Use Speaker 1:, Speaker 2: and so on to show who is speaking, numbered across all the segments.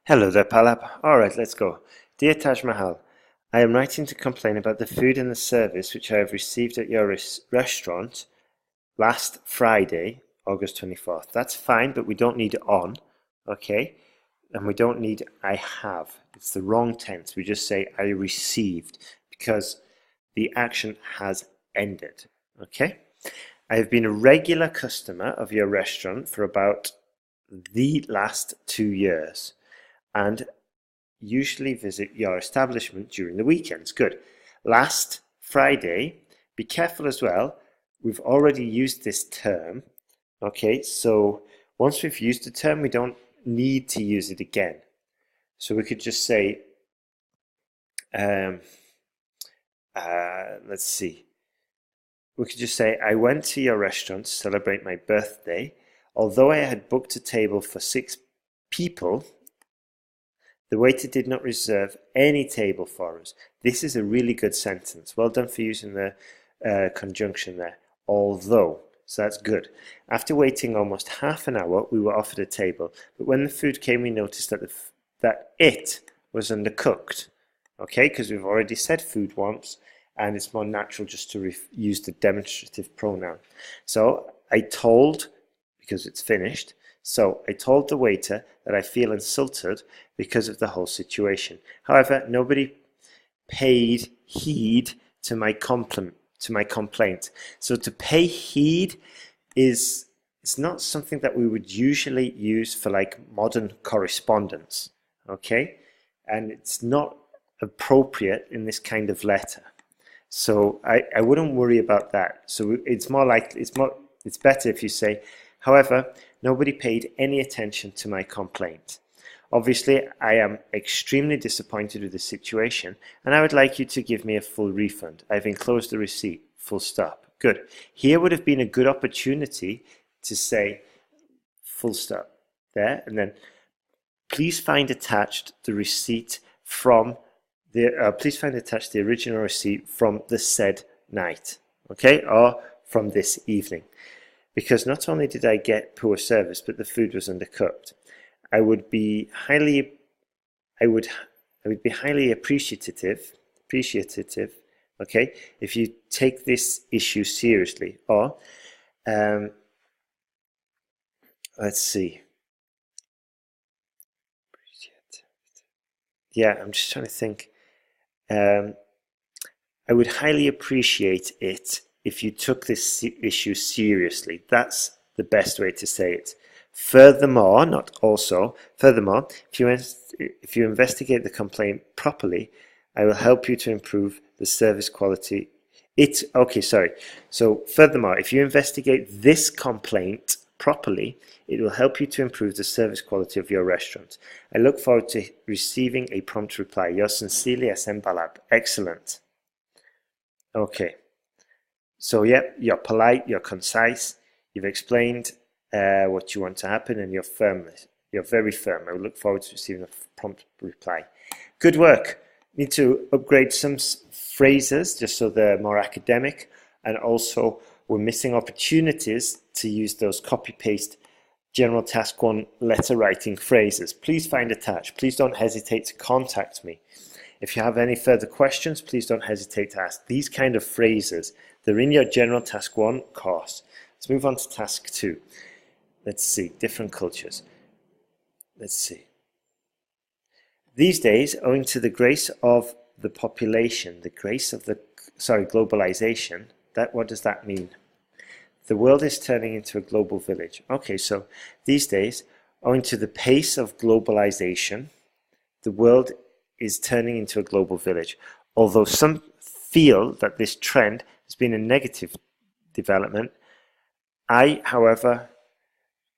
Speaker 1: Hello there, Pallab. Alright, let's go. Dear Taj Mahal, I am writing to complain about the food and the service which I have received at your restaurant last Friday, August 24th. That's fine, but we don't need on, okay? And we don't need I have. It's the wrong tense. We just say I received because the action has ended, okay? I have been a regular customer of your restaurant for about the last 2 years and usually visit your establishment during the weekends. Good. Last Friday, be careful as well. We've already used this term. Okay, so once we've used the term, we don't need to use it again. So we could just say, let's see. We could just say, I went to your restaurant to celebrate my birthday. Although I had booked a table for 6 people, the waiter did not reserve any table for us. This is a really good sentence. Well done for using the conjunction there. Although, so that's good. After waiting almost half an hour, we were offered a table. But when the food came, we noticed that it was undercooked. Okay, because we've already said food once, and it's more natural just to use the demonstrative pronoun. So I told, because it's finished, so I told the waiter that I feel insulted because of the whole situation. However, nobody paid heed to my complaint. So to pay heed is not something that we would usually use for like modern correspondence, okay? And it's not appropriate in this kind of letter. So I wouldn't worry about that. So it's more like it's better if you say, however, nobody paid any attention to my complaint. Obviously, I am extremely disappointed with the situation, and I would like you to give me a full refund. I've enclosed the receipt, full stop. Good. Here would have been a good opportunity to say full stop there, and then please find attached the receipt from please find attached the original receipt from the said night, okay, or from this evening. Because not only did I get poor service, but the food was undercooked. I would be highly appreciative, okay, if you take this issue seriously. Or let's see. Yeah, I'm just trying to think. I would highly appreciate it if you took this issue seriously. That's the best way to say it. Furthermore, not also, furthermore, if you investigate the complaint properly, I will help you to improve the service quality. So furthermore, if you investigate this complaint properly, it will help you to improve the service quality of your restaurant. I look forward to receiving a prompt reply. Yours sincerely, SM Pallab. Excellent. Okay. So yeah, you're polite, you're concise, you've explained what you want to happen, and you're firm. You're very firm. I look forward to receiving a prompt reply. Good work. Need to upgrade some phrases just so they're more academic, and also we're missing opportunities to use those copy-paste General Task 1 letter writing phrases. Please find attached. Please don't hesitate to contact me. If you have any further questions, please don't hesitate to ask. These kind of phrases, they're in your General Task 1 course. Let's move on to Task 2. Let's see, different cultures. Let's see. These days, owing to the grace of the population, globalization, what does that mean? The world is turning into a global village. Okay, so these days, owing to the pace of globalization, the world is turning into a global village. Although some feel that this trend has been a negative development, I, however,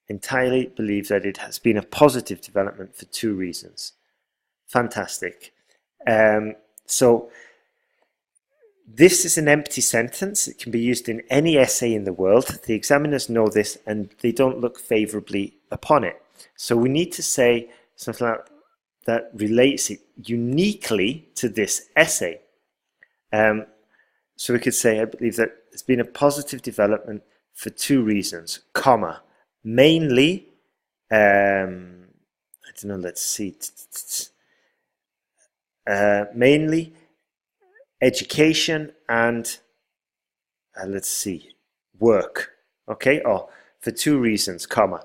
Speaker 1: entirely believe that it has been a positive development for 2 reasons. Fantastic. So this is an empty sentence. It can be used in any essay in the world. The examiners know this and they don't look favorably upon it. So we need to say something like that relates it uniquely to this essay. So we could say, I believe that it's been a positive development for 2 reasons, comma, mainly, I don't know, let's see. Mainly education and, let's see, work. Okay, or for 2 reasons, comma.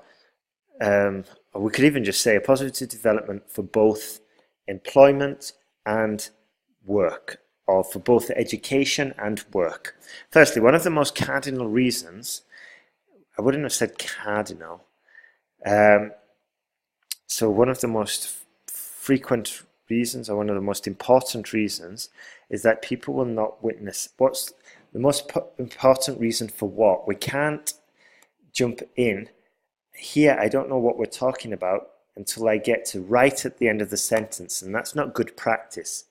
Speaker 1: Or we could even just say a positive development for both employment and work, or for both education and work. Firstly, one of the most cardinal reasons, I wouldn't have said cardinal, so one of the most frequent reasons, or one of the most important reasons, is that people will not witness. What's the most important reason for what? We can't jump in. Here, I don't know what we're talking about until I get to right at the end of the sentence, and that's not good practice.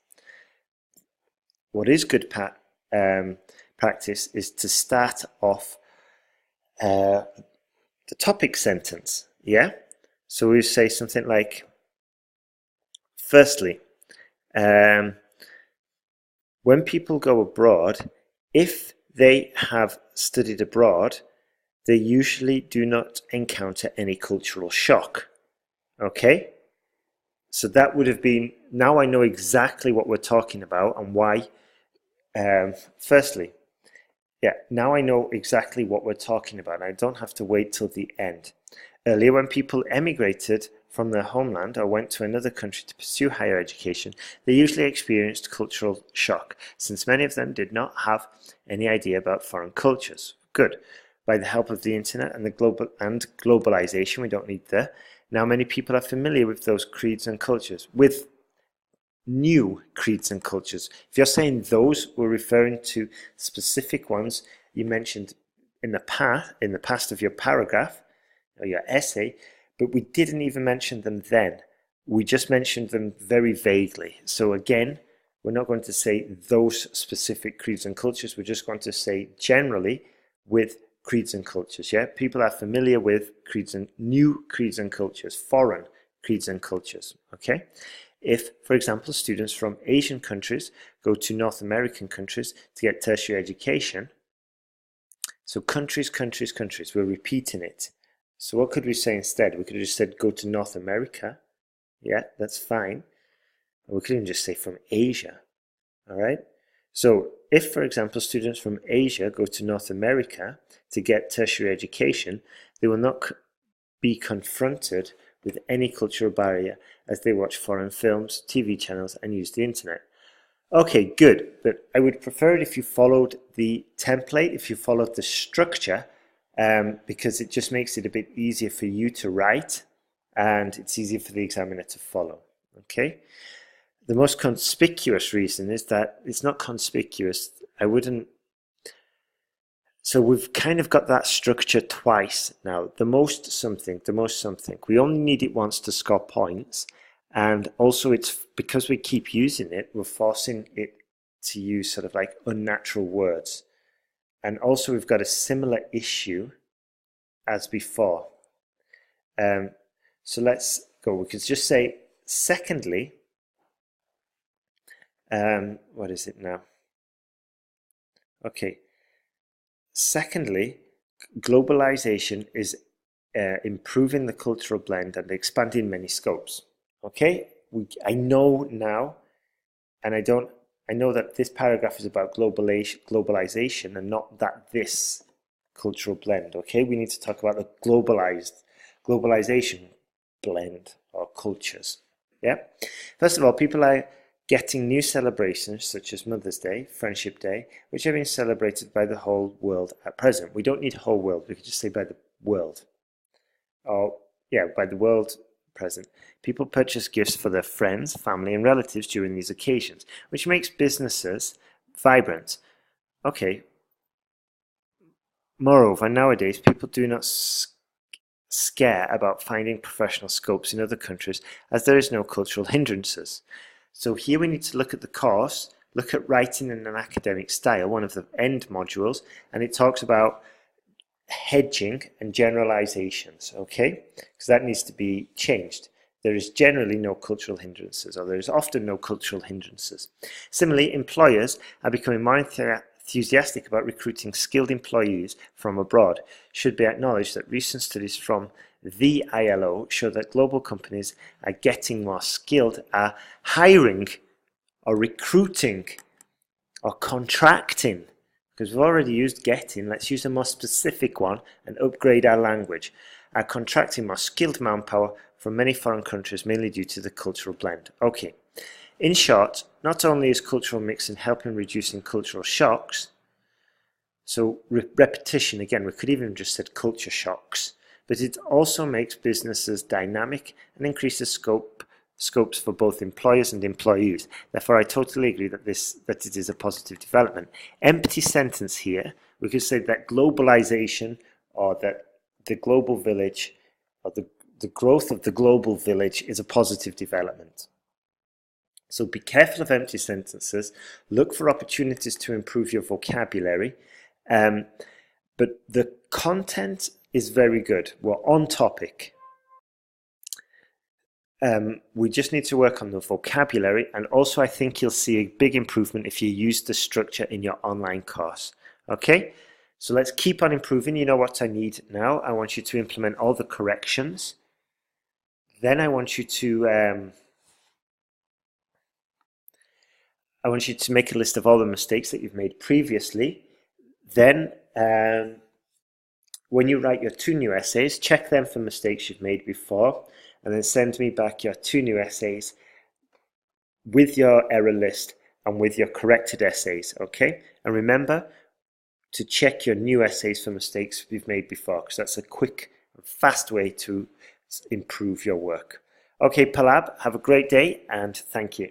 Speaker 1: What is good practice is to start off the topic sentence, yeah? So we say something like, firstly, when people go abroad, if they have studied abroad, they usually do not encounter any cultural shock. Okay? So that would have been, now I know exactly what we're talking about and why. Firstly, yeah, now I know exactly what we're talking about. I don't have to wait till the end. Earlier, when people emigrated from their homeland or went to another country to pursue higher education, they usually experienced cultural shock, since many of them did not have any idea about foreign cultures. Good. By the help of the internet and globalization, we don't need the. Now many people are familiar with those creeds and cultures, with new creeds and cultures. If you're saying those, we're referring to specific ones you mentioned in the past of your paragraph or your essay, but we didn't even mention them then. We just mentioned them very vaguely. So again, we're not going to say those specific creeds and cultures. We're just going to say generally with creeds and cultures. Yeah, people are familiar with creeds and new creeds and cultures, foreign creeds and cultures. Okay. If, for example, students from Asian countries go to North American countries to get tertiary education, so countries, countries, countries, we're repeating it. So what could we say instead? We could have just said go to North America. Yeah, that's fine. Or we could even just say from Asia. All right. So if, for example, students from Asia go to North America to get tertiary education, they will not be confronted with any cultural barrier as they watch foreign films, TV channels, and use the internet. Okay, good. But I would prefer it if you followed the template, if you followed the structure, because it just makes it a bit easier for you to write, and it's easier for the examiner to follow. Okay. The most conspicuous reason is that it's not conspicuous. So we've kind of got that structure twice now. The most something. We only need it once to score points. And also it's because we keep using it, we're forcing it to use sort of like unnatural words. And also we've got a similar issue as before. So let's go. We could just say, secondly, what is it now? Okay. Secondly, globalization is improving the cultural blend and expanding many scopes. Okay, I know now, and I know that this paragraph is about globalization and not that this cultural blend. Okay, we need to talk about the globalization blend or cultures. Yeah. First of all, people are getting new celebrations such as Mother's Day, Friendship Day, which are being celebrated by the whole world at present. We don't need whole world, we could just say by the world. Or, yeah, by the world present. People purchase gifts for their friends, family, and relatives during these occasions, which makes businesses vibrant. Okay. Moreover, nowadays, people do not scare about finding professional scopes in other countries as there is no cultural hindrances. So here we need to look at the course, look at writing in an academic style, one of the end modules, and it talks about hedging and generalizations, okay? Because that needs to be changed. There is generally no cultural hindrances, or there is often no cultural hindrances. Similarly, employers are becoming more enthusiastic about recruiting skilled employees from abroad. It should be acknowledged that recent studies from the ILO show that global companies are getting more skilled, are hiring or recruiting or contracting. Because we've already used getting, let's use a more specific one and upgrade our language. Are contracting more skilled manpower from many foreign countries, mainly due to the cultural blend. Okay. In short, not only is cultural mixing helping reducing cultural shocks, so repetition, again, we could even just said culture shocks, but it also makes businesses dynamic and increases scopes for both employers and employees. Therefore, I totally agree that it is a positive development. Empty sentence here, we could say that globalization, or that the global village, or the growth of the global village is a positive development. So be careful of empty sentences, look for opportunities to improve your vocabulary, but the content is very good. We're on topic. We just need to work on the vocabulary, and also I think you'll see a big improvement if you use the structure in your online course. Okay, so let's keep on improving. You know what I need now. I want you to implement all the corrections. Then I want you to make a list of all the mistakes that you've made previously. Then when you write your 2 new essays, check them for mistakes you've made before, and then send me back your 2 new essays with your error list and with your corrected essays, okay? And remember to check your new essays for mistakes you've made before, because that's a quick and fast way to improve your work. Okay, Pallab, have a great day, and thank you.